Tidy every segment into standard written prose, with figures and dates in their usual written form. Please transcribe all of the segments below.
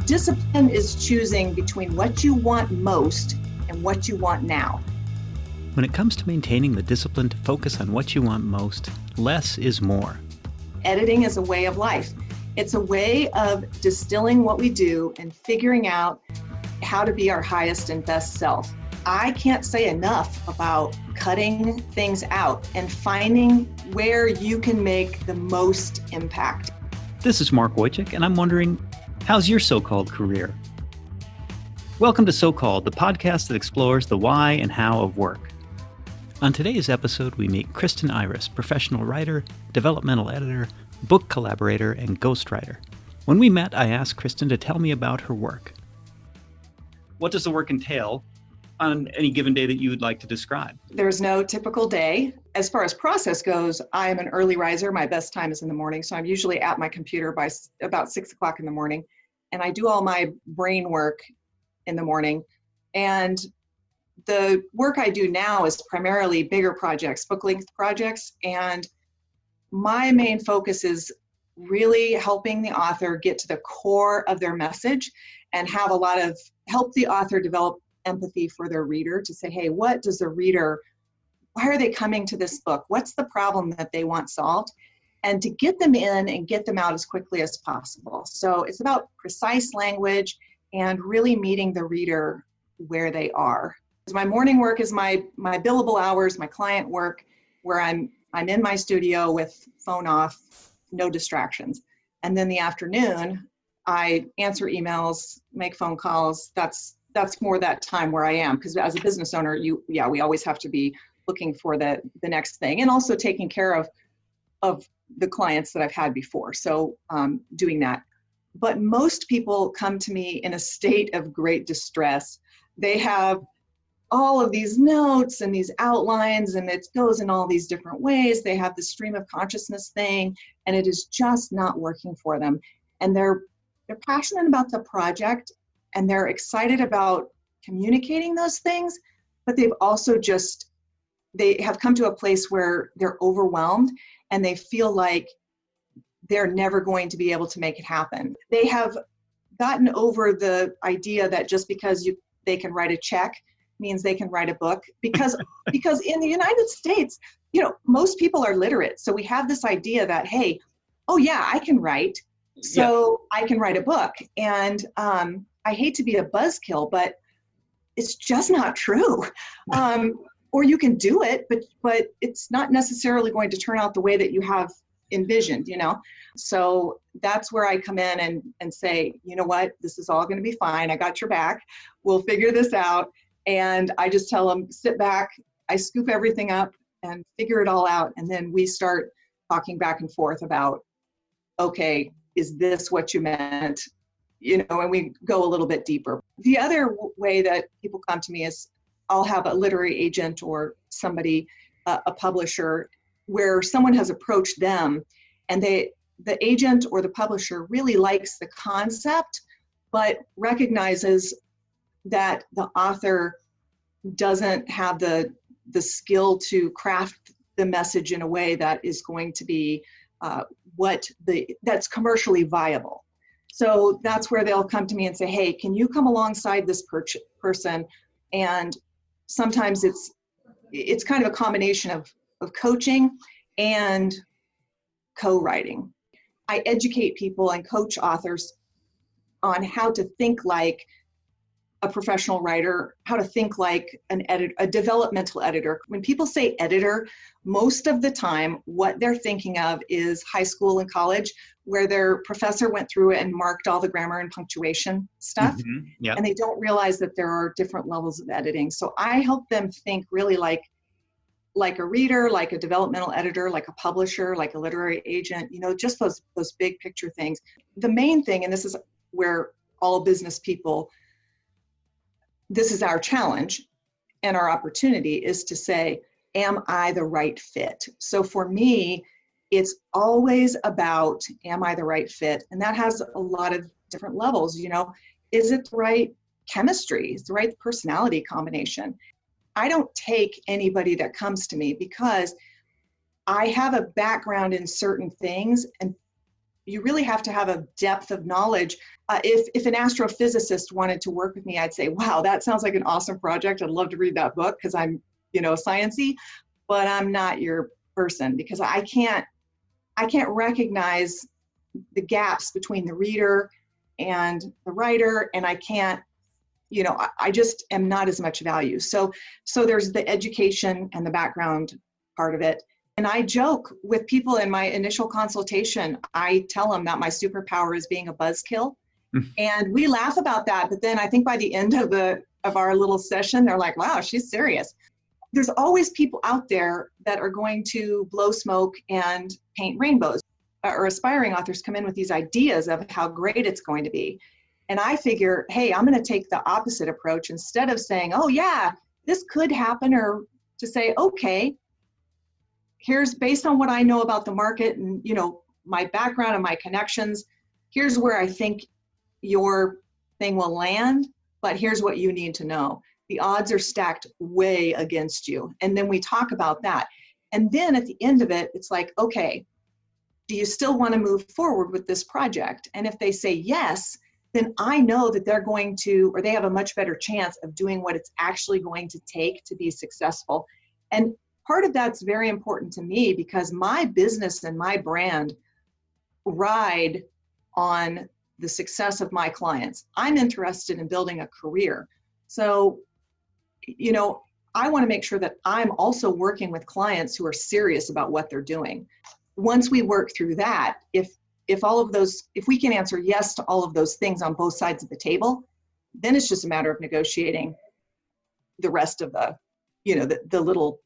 Discipline is choosing between what you want most and what you want now. When it comes to maintaining the discipline to focus on what you want most, less is more. Editing is a way of life. It's a way of distilling what we do and figuring out how to be our highest and best self. I can't say enough about cutting things out and finding where you can make the most impact. This is Mark Wojcik, and I'm wondering, how's your so-called career? Welcome to So-Called, the podcast that explores the why and how of work. On today's episode, we meet Cristen Iris, professional writer, developmental editor, book collaborator, and ghostwriter. When we met, I asked Cristen to tell me about her work. What does the work entail on any given day that you would like to describe? There's no typical day. As far as process goes, I am an early riser. My best time is in the morning, so I'm usually at my computer by about 6 o'clock in the morning, and I do all my brain work in the morning. And the work I do now is primarily bigger projects, book-length projects, and my main focus is really helping the author get to the core of their message and have a lot of help the author develop empathy for their reader to say, hey, what does the reader, why are they coming to this book? What's the problem that they want solved? And to get them in and get them out as quickly as possible. So it's about precise language and really meeting the reader where they are. My morning work is my billable hours, my client work, where I'm in my studio with phone off, no distractions. And then the afternoon, I answer emails, make phone calls. That's more that time where I am, because as a business owner, we always have to be looking for the next thing, and also taking care of the clients that I've had before. So doing that. But most people come to me in a state of great distress. They have all of these notes and these outlines, and it goes in all these different ways. They have the stream of consciousness thing, and it is just not working for them. And they're passionate about the project, and they're excited about communicating those things, but they've also they have come to a place where they're overwhelmed and they feel like they're never going to be able to make it happen. They have gotten over the idea that just because they can write a check means they can write a book, because in the United States, most people are literate. So we have this idea that, hey, oh yeah, I can write, so yeah, I can write a book. And I hate to be a buzzkill, but it's just not true. Or you can do it, but it's not necessarily going to turn out the way that you have envisioned, So that's where I come in and say, you know what, this is all going to be fine. I got your back. We'll figure this out. And I just tell them, sit back. I scoop everything up and figure it all out. And then we start talking back and forth about, okay, is this what you meant? And we go a little bit deeper. The other way that people come to me is I'll have a literary agent or somebody, a publisher, where someone has approached them, and the agent or the publisher really likes the concept, but recognizes that the author doesn't have the skill to craft the message in a way that is going to be that's commercially viable. So that's where they'll come to me and say, hey, can you come alongside this person? And sometimes it's kind of a combination of coaching and co-writing. I educate people and coach authors on how to think like a professional writer, how to think like a developmental editor. When people say editor, most of the time what they're thinking of is high school and college, where their professor went through it and marked all the grammar and punctuation stuff. Mm-hmm. Yep. And they don't realize that there are different levels of editing. So I help them think really like a reader, like a developmental editor, like a publisher, like a literary agent, just those big picture things. The main thing, and this is where all business people, this is our challenge and our opportunity, is to say, am I the right fit? So for me, it's always about, am I the right fit? And that has a lot of different levels. Is it the right chemistry? Is it the right personality combination? I don't take anybody that comes to me because I have a background in certain things, and you really have to have a depth of knowledge. If an astrophysicist wanted to work with me, I'd say, wow, that sounds like an awesome project. I'd love to read that book because I'm, sciencey, but I'm not your person because I can't recognize the gaps between the reader and the writer, and I can't, I just am not as much value. So there's the education and the background part of it. And I joke with people in my initial consultation. I tell them that my superpower is being a buzzkill. And we laugh about that. But then I think by the end of our little session, they're like, wow, she's serious. There's always people out there that are going to blow smoke and paint rainbows, or aspiring authors come in with these ideas of how great it's going to be. And I figure, hey, I'm going to take the opposite approach. Instead of saying, oh yeah, this could happen, or to say, okay, here's, based on what I know about the market and, my background and my connections, here's where I think your thing will land, but here's what you need to know. The odds are stacked way against you. And then we talk about that. And then at the end of it, it's like, okay, do you still want to move forward with this project? And if they say yes, then I know that they're going to, or they have a much better chance of doing what it's actually going to take to be successful. And part of that's very important to me because my business and my brand ride on the success of my clients. I'm interested in building a career. So, I want to make sure that I'm also working with clients who are serious about what they're doing. Once we work through that, if we can answer yes to all of those things on both sides of the table, then it's just a matter of negotiating the rest of the little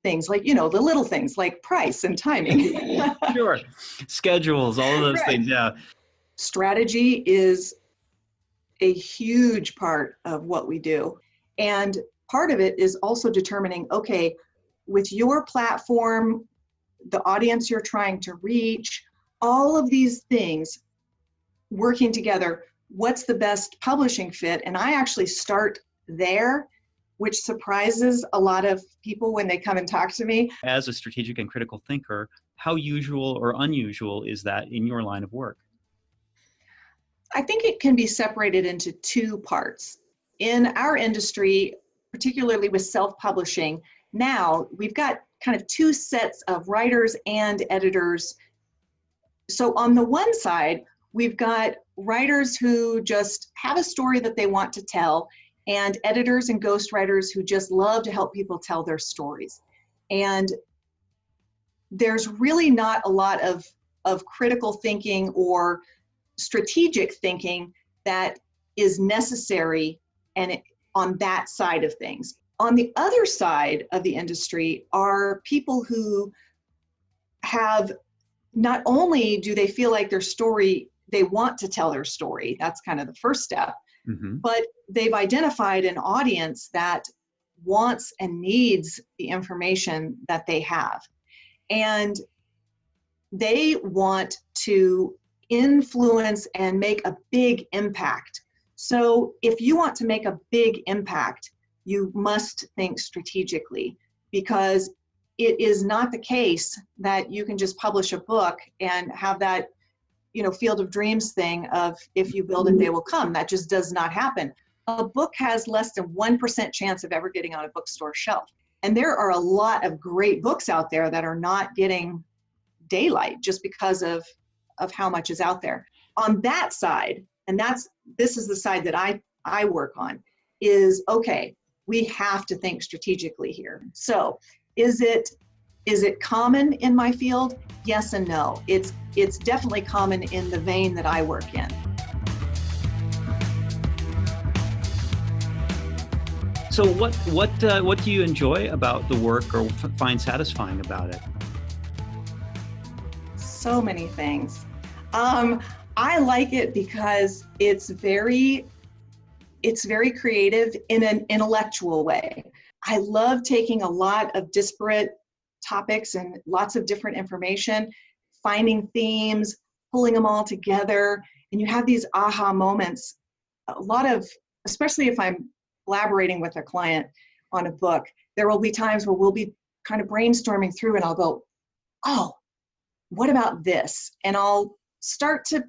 things, like, the little things like price and timing. Sure. Schedules, all of those things. Yeah. Strategy is a huge part of what we do. And part of it is also determining, okay, with your platform, the audience you're trying to reach, all of these things working together, what's the best publishing fit? And I actually start there, which surprises a lot of people when they come and talk to me. As a strategic and critical thinker, how usual or unusual is that in your line of work? I think it can be separated into two parts. In our industry, particularly with self-publishing, now we've got kind of two sets of writers and editors. So on the one side, we've got writers who just have a story that they want to tell, and editors and ghostwriters who just love to help people tell their stories. And there's really not a lot of critical thinking or strategic thinking that is necessary and on that side of things. On the other side of the industry are people who have, not only do they feel like their story, they want to tell their story, that's kind of the first step, but they've identified an audience that wants and needs the information that they have. And they want to influence and make a big impact. So if you want to make a big impact, you must think strategically, because it is not the case that you can just publish a book and have that, field of dreams thing of if you build it, they will come. That just does not happen. A book has less than 1% chance of ever getting on a bookstore shelf. And there are a lot of great books out there that are not getting daylight just because of how much is out there. On that side, and this is the side that I work on, is okay, we have to think strategically here. So is it common in my field? Yes and no. It's definitely common in the vein that I work in. So what do you enjoy about the work or find satisfying about it? So many things. I like it because it's very creative in an intellectual way. I love taking a lot of disparate topics and lots of different information, finding themes, pulling them all together, and you have these aha moments. A lot of, especially if I'm collaborating with a client on a book, there will be times where we'll be kind of brainstorming through and I'll go, oh, what about this? And I'll start to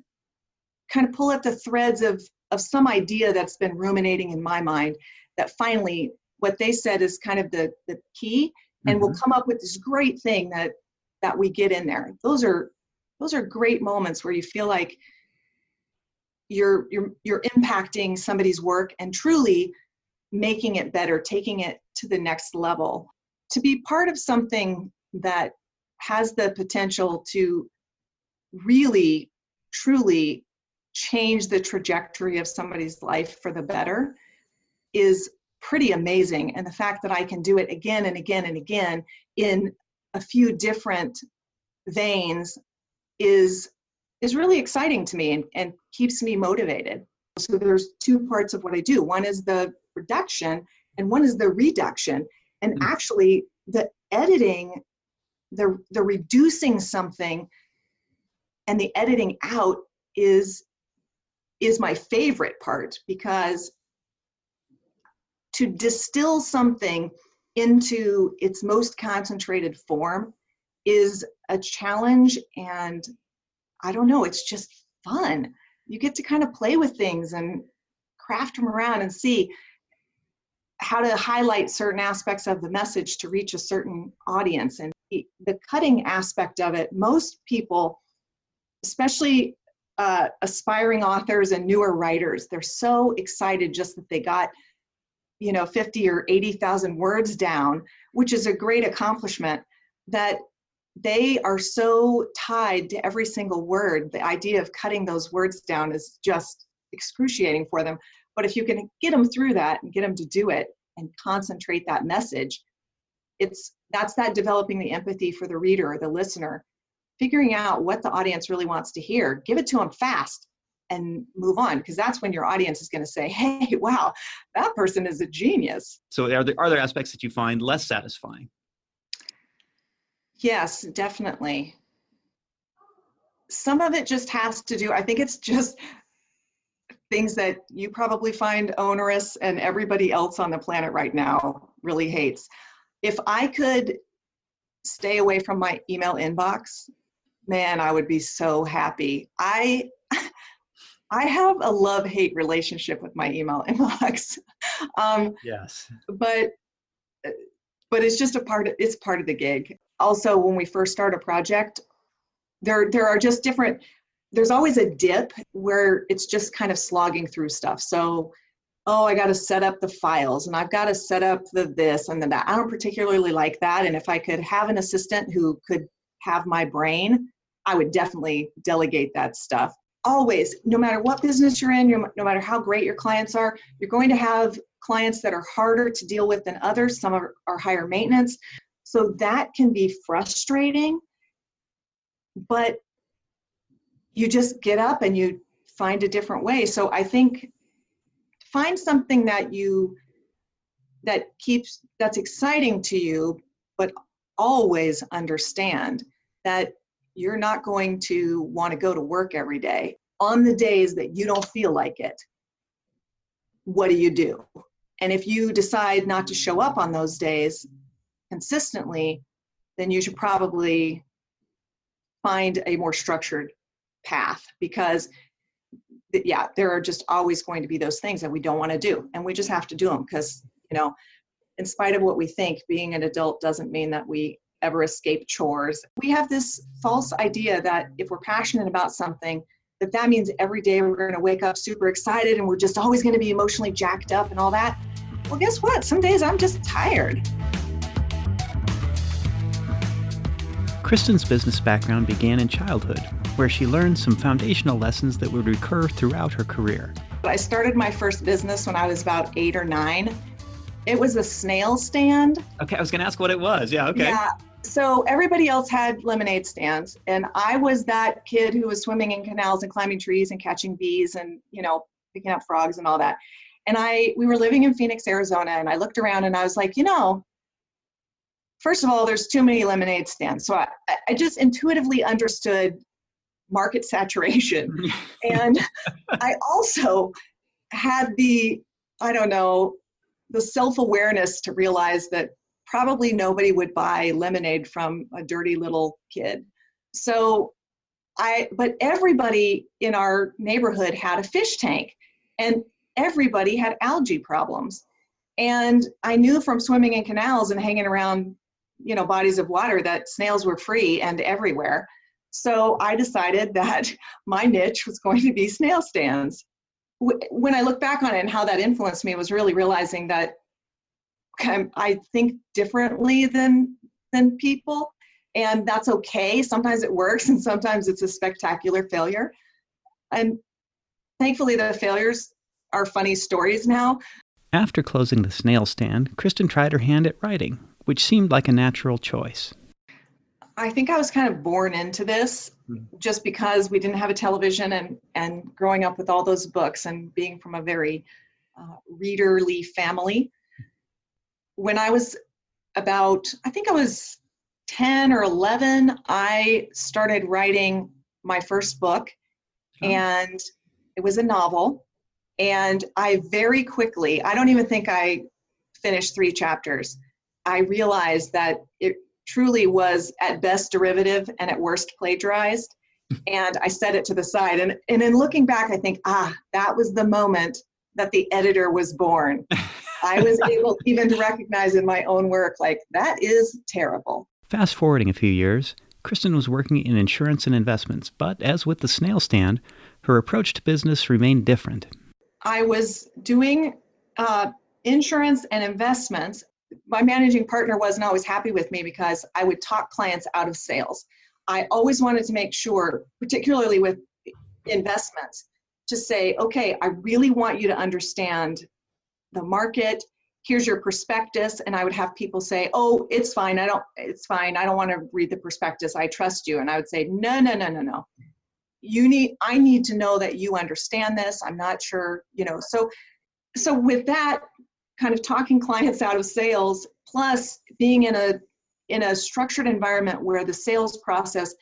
kind of pull at the threads of some idea that's been ruminating in my mind, that finally what they said is kind of the key, and we'll come up with this great thing that we get in there. Those are great moments where you feel like you're impacting somebody's work and truly making it better, taking it to the next level. To be part of something that has the potential to really, truly change the trajectory of somebody's life for the better is pretty amazing. And the fact that I can do it again and again and again in a few different veins is really exciting to me and keeps me motivated. So there's two parts of what I do. One is the production and one is the reduction. And actually the editing, the reducing something and the editing out is my favorite part, because to distill something into its most concentrated form is a challenge, and I don't know, it's just fun. You get to kind of play with things and craft them around and see how to highlight certain aspects of the message to reach a certain audience. And the cutting aspect of it, most people, especially aspiring authors and newer writers, they're so excited just that they got 50 or 80,000 words down, which is a great accomplishment, that they are so tied to every single word. The idea of cutting those words down is just excruciating for them. But if you can get them through that and get them to do it and concentrate that message, that's that developing the empathy for the reader or the listener, figuring out what the audience really wants to hear, give it to them fast and move on, because that's when your audience is going to say, hey, wow, that person is a genius. So are there aspects that you find less satisfying? Yes, definitely. Some of it just has to do, I think it's just things that you probably find onerous and everybody else on the planet right now really hates. If I could stay away from my email inbox, man, I would be so happy. I have a love-hate relationship with my email inbox. Yes. But it's just it's part of the gig. Also, when we first start a project, there are just different, there's always a dip where it's just kind of slogging through stuff. So, I got to set up the files and I've got to set up the this and the that. I don't particularly like that. And if I could have an assistant who could have my brain, I would definitely delegate that stuff. Always, no matter what business you're in, no matter how great your clients are, you're going to have clients that are harder to deal with than others. Some are higher maintenance. So that can be frustrating, but you just get up and you find a different way. So I think find something that's exciting to you, but always understand that you're not going to want to go to work every day. On the days that you don't feel like it, what do? And if you decide not to show up on those days consistently, then you should probably find a more structured path, because there are just always going to be those things that we don't want to do, and we just have to do them because, in spite of what we think, being an adult doesn't mean that we ever escape chores. We have this false idea that if we're passionate about something, that means every day we're going to wake up super excited and we're just always going to be emotionally jacked up and all that. Well, guess what? Some days I'm just tired. Cristen's business background began in childhood, where she learned some foundational lessons that would recur throughout her career. I started my first business when I was about 8 or 9. It was a snail stand. Okay, I was going to ask what it was. Yeah, okay. Yeah. So everybody else had lemonade stands, and I was that kid who was swimming in canals and climbing trees and catching bees and, picking up frogs and all that. And we were living in Phoenix, Arizona, and I looked around and I was like, first of all, there's too many lemonade stands. So I just intuitively understood market saturation. And I also had the self-awareness to realize that probably nobody would buy lemonade from a dirty little kid. So But everybody in our neighborhood had a fish tank, and everybody had algae problems. And I knew from swimming in canals and hanging around, bodies of water, that snails were free and everywhere. So I decided that my niche was going to be snail stands. When I look back on it and how that influenced me, was really realizing that I think differently than people, and that's okay. Sometimes it works and sometimes it's a spectacular failure. And thankfully the failures are funny stories now. After closing the snail stand, Cristen tried her hand at writing, which seemed like a natural choice. I think I was kind of born into this just because we didn't have a television, and growing up with all those books and being from a very readerly family. When I was I think I was 10 or 11, I started writing my first book, and it was a novel. And I very quickly, I don't even think I finished 3 chapters. I realized that it truly was at best derivative and at worst plagiarized. And I set it to the side. And in looking back, I think, that was the moment that the editor was born. I was able even to recognize in my own work, like, that is terrible. Fast forwarding a few years, Cristen was working in insurance and investments, but as with the snail stand, her approach to business remained different. I was doing insurance and investments. My managing partner wasn't always happy with me because I would talk clients out of sales. I always wanted to make sure, particularly with investments, to say, okay, I really want you to understand the market. Here's your prospectus. And I would have people say, oh, it's fine. It's fine. I don't want to read the prospectus. I trust you. And I would say, no. I need to know that you understand this. I'm not sure, so with that kind of talking clients out of sales, plus being in a structured environment where the sales process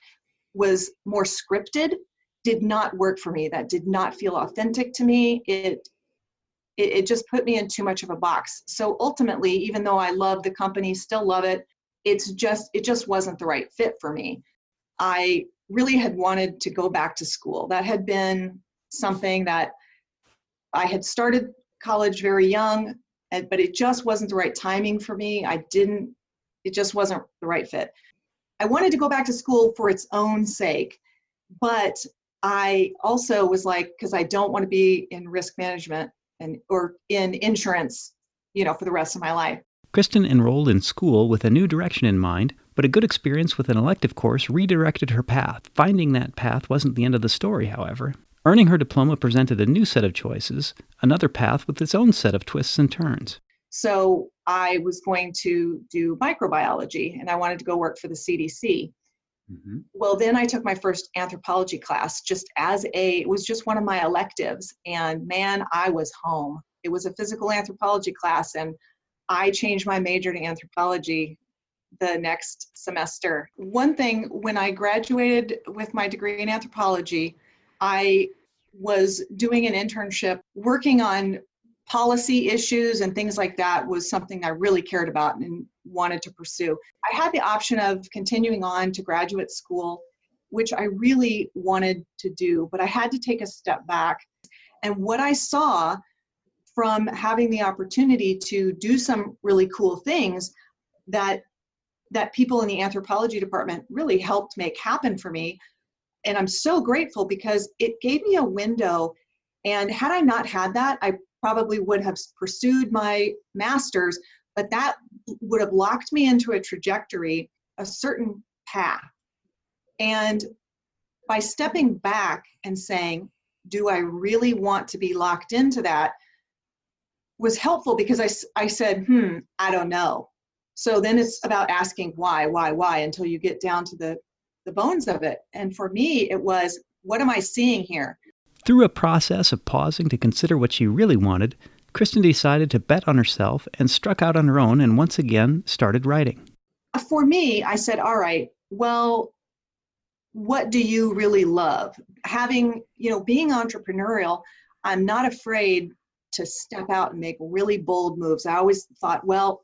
was more scripted, did not work for me. That did not feel authentic to me. It just put me in too much of a box. So ultimately, even though I love the company, still love it, it just wasn't the right fit for me. I really had wanted to go back to school. That had been something that I had started college very young, but it just wasn't the right timing for me. It just wasn't the right fit. I wanted to go back to school for its own sake, but I also was like, because I don't want to be in risk management or in insurance, for the rest of my life. Cristen enrolled in school with a new direction in mind, but a good experience with an elective course redirected her path. Finding that path wasn't the end of the story, however. Earning her diploma presented a new set of choices, another path with its own set of twists and turns. So I was going to do microbiology, and I wanted to go work for the CDC. Mm-hmm. Well, then I took my first anthropology class it was just one of my electives, and man, I was home. It was a physical anthropology class, and I changed my major to anthropology the next semester. One thing, when I graduated with my degree in anthropology, I was doing an internship working on policy issues and things like that. Was something I really cared about and wanted to pursue. I had the option of continuing on to graduate school, which I really wanted to do, but I had to take a step back. And what I saw from having the opportunity to do some really cool things that people in the anthropology department really helped make happen for me. And I'm so grateful because it gave me a window. And had I not had that, I probably would have pursued my master's, but that would have locked me into a trajectory, a certain path. And by stepping back and saying, do I really want to be locked into that, was helpful because I said, I don't know. So then it's about asking why, until you get down to the bones of it. And for me, it was, what am I seeing here? Through a process of pausing to consider what she really wanted, Cristen decided to bet on herself and struck out on her own and once again started writing. For me, I said, all right, well, what do you really love? Being entrepreneurial, I'm not afraid to step out and make really bold moves. I always thought, well,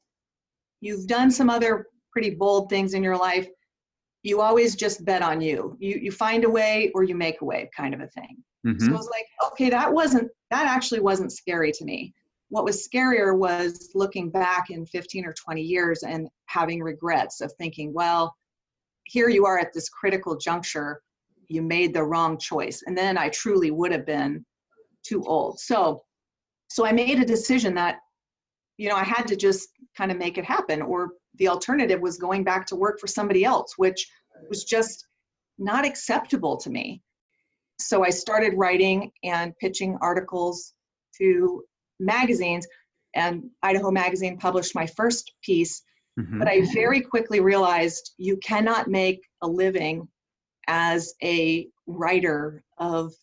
you've done some other pretty bold things in your life. you always just bet on you. You find a way or you make a way, kind of a thing. So I was like, okay, that actually wasn't scary to me. What was scarier was looking back in 15 or 20 years and having regrets of thinking, well, here you are at this critical juncture, you made the wrong choice. And then I truly would have been too old. So I made a decision that, I had to just kind of make it happen, or the alternative was going back to work for somebody else, which was just not acceptable to me. So I started writing and pitching articles to magazines, and Idaho Magazine published my first piece. But I very quickly realized you cannot make a living as a writer of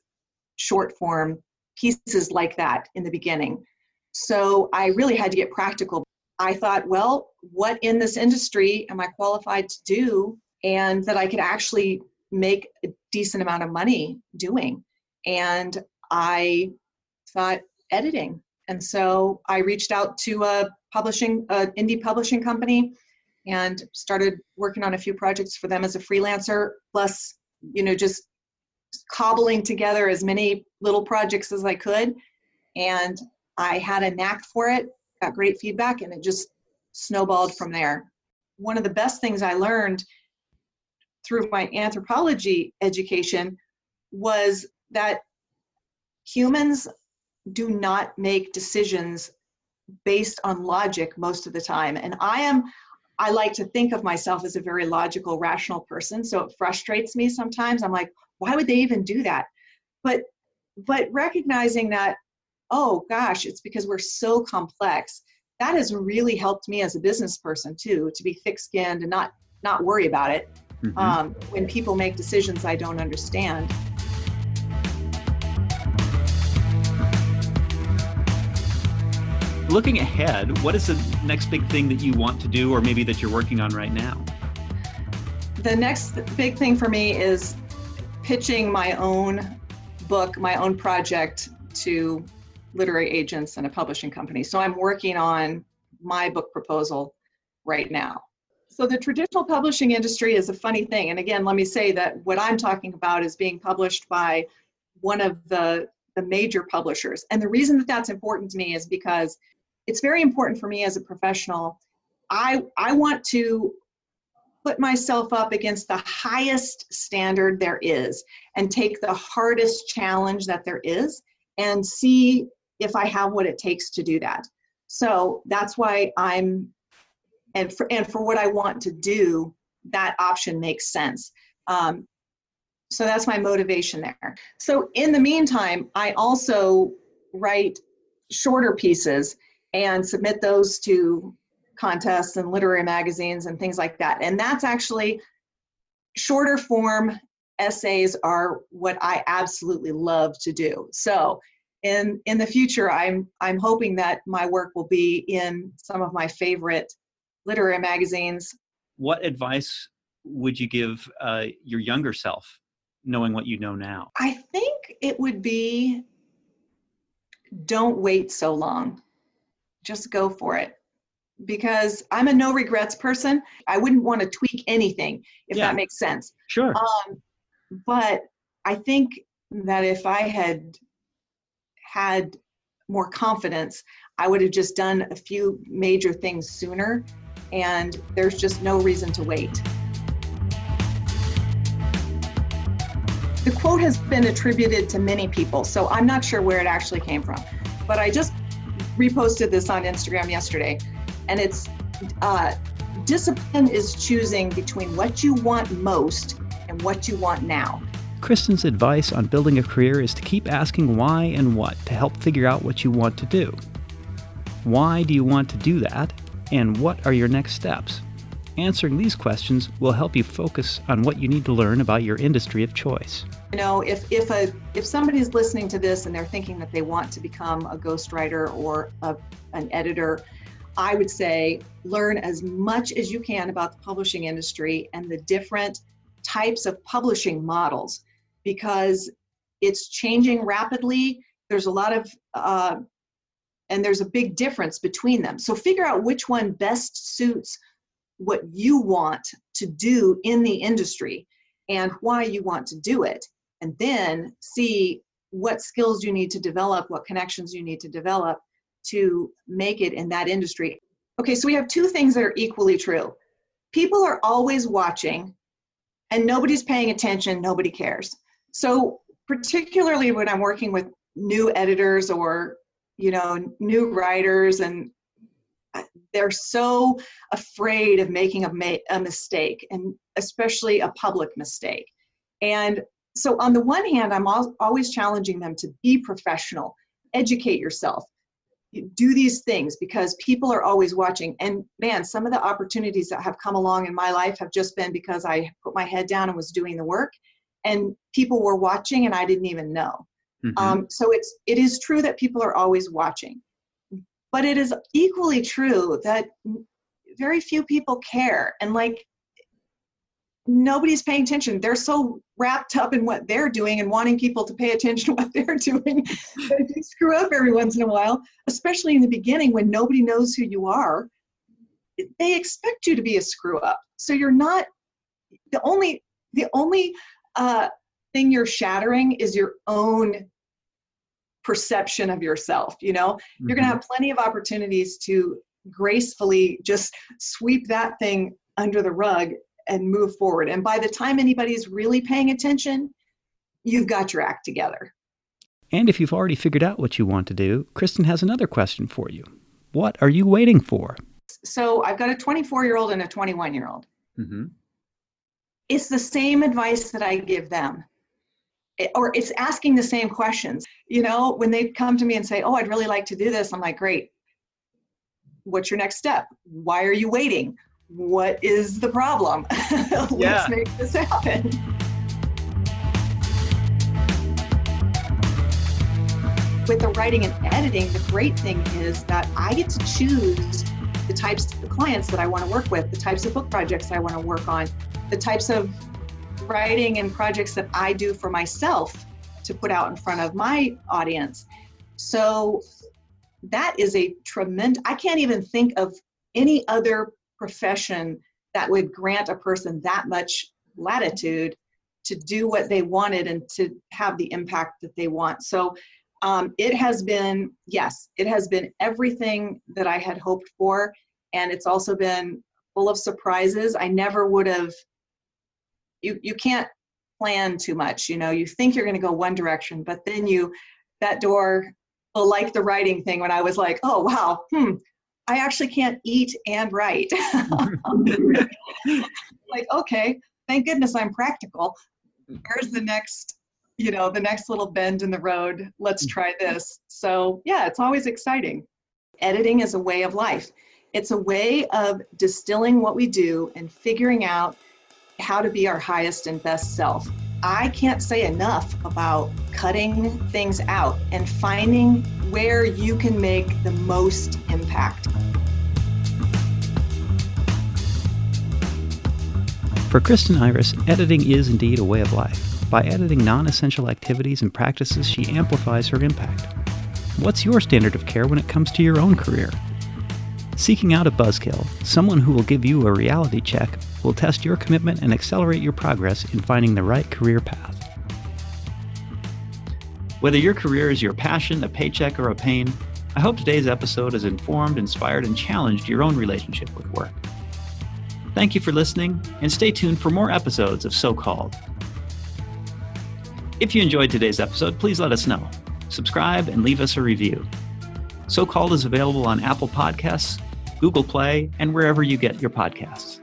short form pieces like that in the beginning. So I really had to get practical. I thought, well, what in this industry am I qualified to do, and that I could actually make a decent amount of money doing? And I thought editing. And so I reached out to an indie publishing company and started working on a few projects for them as a freelancer, plus, just cobbling together as many little projects as I could. And I had a knack for it, got great feedback, and it just snowballed from there. One of the best things I learned through my anthropology education was that humans do not make decisions based on logic most of the time. And I like to think of myself as a very logical, rational person. So it frustrates me sometimes. I'm like, why would they even do that? But recognizing that, oh gosh, it's because we're so complex. That has really helped me as a business person too, to be thick-skinned and not worry about it when people make decisions I don't understand. Looking ahead, what is the next big thing that you want to do, or maybe that you're working on right now? The next big thing for me is pitching my own book, my own project to literary agents and a publishing company. So I'm working on my book proposal right now. So the traditional publishing industry is a funny thing. And again, let me say that what I'm talking about is being published by one of the major publishers. And the reason that that's important to me is because it's very important for me as a professional. I want to put myself up against the highest standard there is and take the hardest challenge that there is and see if I have what it takes to do that. So that's why and for what I want to do, that option makes sense. So that's my motivation there. So in the meantime, I also write shorter pieces and submit those to contests and literary magazines and things like that. And that's actually, shorter form essays are what I absolutely love to do. So in the future, I'm hoping that my work will be in some of my favorite literary magazines. What advice would you give your younger self, knowing what you know now? I think it would be, don't wait so long. Just go for it. Because I'm a no regrets person. I wouldn't want to tweak anything, if that makes sense. Sure. But I think that if I had more confidence, I would have just done a few major things sooner. And there's just no reason to wait. The quote has been attributed to many people, so I'm not sure where it actually came from. But I just reposted this on Instagram yesterday, and it's discipline is choosing between what you want most and what you want now. Kristen's advice on building a career is to keep asking why and what to help figure out what you want to do. Why do you want to do that? And what are your next steps? Answering these questions will help you focus on what you need to learn about your industry of choice. If somebody's listening to this and they're thinking that they want to become a ghostwriter or an editor, I would say learn as much as you can about the publishing industry and the different types of publishing models, because it's changing rapidly. There's a lot of, and there's a big difference between them. So figure out which one best suits what you want to do in the industry and why you want to do it, and then see what skills you need to develop, what connections you need to develop to make it in that industry. Okay, so we have two things that are equally true. People are always watching and nobody's paying attention, nobody cares. So particularly when I'm working with new editors or, new writers, and they're so afraid of making a mistake, and especially a public mistake. And so on the one hand, I'm always challenging them to be professional, educate yourself, do these things because people are always watching. And man, some of the opportunities that have come along in my life have just been because I put my head down and was doing the work, and people were watching and I didn't even know. Mm-hmm. So it is true that people are always watching, but it is equally true that very few people care, and nobody's paying attention. They're so wrapped up in what they're doing and wanting people to pay attention to what they're doing that if you screw up every once in a while, especially in the beginning when nobody knows who you are, they expect you to be a screw up. So you're not the only thing you're shattering is your own perception of yourself. You're going to have plenty of opportunities to gracefully just sweep that thing under the rug and move forward. And by the time anybody's really paying attention, you've got your act together. And if you've already figured out what you want to do, Cristen has another question for you. What are you waiting for? So I've got a 24-year-old and a 21-year-old. Mm-hmm. It's the same advice that I give them. Or it's asking the same questions. When they come to me and say, oh, I'd really like to do this, I'm like, great. What's your next step? Why are you waiting? What is the problem? Let's make this happen. With the writing and editing, the great thing is that I get to choose the types of clients that I want to work with, the types of book projects I want to work on, the types of writing and projects that I do for myself to put out in front of my audience. So that is a tremendous, I can't even think of any other profession that would grant a person that much latitude to do what they wanted and to have the impact that they want. So it has been everything that I had hoped for. And it's also been full of surprises. I never would have, you can't plan too much. You think you're going to go one direction, but then that door, like the writing thing when I was like, oh, wow, I actually can't eat and write. Okay, thank goodness I'm practical. Here's the next little bend in the road. Let's try this. So yeah, it's always exciting. Editing is a way of life. It's a way of distilling what we do and figuring out how to be our highest and best self. I can't say enough about cutting things out and finding where you can make the most impact. For Cristen Iris, editing is indeed a way of life. By editing non-essential activities and practices, she amplifies her impact. What's your standard of care when it comes to your own career? Seeking out a buzzkill, someone who will give you a reality check, will test your commitment and accelerate your progress in finding the right career path. Whether your career is your passion, a paycheck, or a pain, I hope today's episode has informed, inspired, and challenged your own relationship with work. Thank you for listening, and stay tuned for more episodes of So Called. If you enjoyed today's episode, please let us know. Subscribe and leave us a review. So Called is available on Apple Podcasts, Google Play, and wherever you get your podcasts.